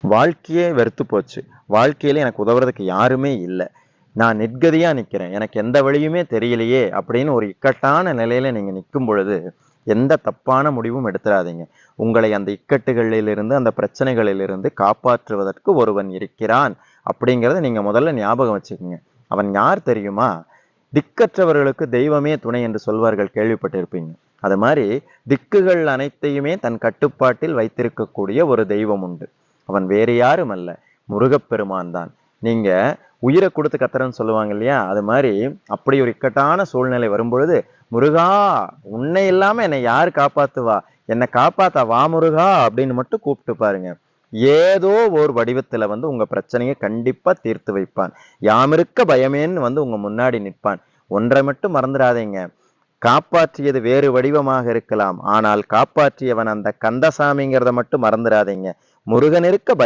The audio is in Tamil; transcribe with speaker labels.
Speaker 1: வாழ்க்கையே வெறுத்து போச்சு. வாழ்க்கையில எனக்கு உதவுறதுக்கு யாருமே இல்ல. நான் நிர்கதியா நிக்கிறேன். எனக்கு எந்த வழியுமே தெரியலையே! அப்படின்னு ஒரு இக்கட்டான நிலையில நீங்க நிக்கும் பொழுது, எந்த தப்பான முடிவும் எடுத்துறாதீங்க. உங்களை அந்த இக்கட்டுகளிலிருந்து, அந்த பிரச்சனைகளிலிருந்து காப்பாற்றுவதற்கு ஒருவன் இருக்கிறான். அப்படிங்கிறத நீங்க முதல்ல ஞாபகம் வச்சுக்கங்க. அவன் யார் தெரியுமா? திக்கற்றவர்களுக்கு தெய்வமே துணை என்று சொல்வார்கள் கேள்விப்பட்டிருப்பீங்க. அது மாரி திக்குகள் அனைத்தையுமே தன் கட்டுப்பாட்டில் வைத்திருக்கக்கூடிய ஒரு தெய்வம் உண்டு. அவன் வேறு யாரும் அல்ல. முருகப்பெருமான் தான். நீங்க உயிர குடுத்து கத்துறேன்னு சொல்லுவாங்க இல்லையா? அது மாரி அப்படி ஒரு இக்கட்டான சூழ்நிலை வரும்பொழுது, "முருகா! உன்னை இல்லாம என்னை யாரு காப்பாத்துவா? என்ன காப்பாத்த வா முருகா!" அப்படின்னு மட்டும் கூப்பிட்டு பாருங்க. ஏதோ ஒரு வடிவத்துல வந்து உங்க பிரச்சனைய கண்டிப்பா தீர்த்து வைப்பான். யாமிருக்க பயமேன்னு வந்து உங்க முன்னாடி நிற்பான். ஒன்றை மட்டும் மறந்துடாதீங்க. காப்பாற்றியது வேறு வடிவமாக இருக்கலாம். ஆனால் காப்பாற்றியவன் அந்த கந்தசாமிங்கிறத மட்டும் மறந்துடாதீங்க. முருகன் இருக்க பயம்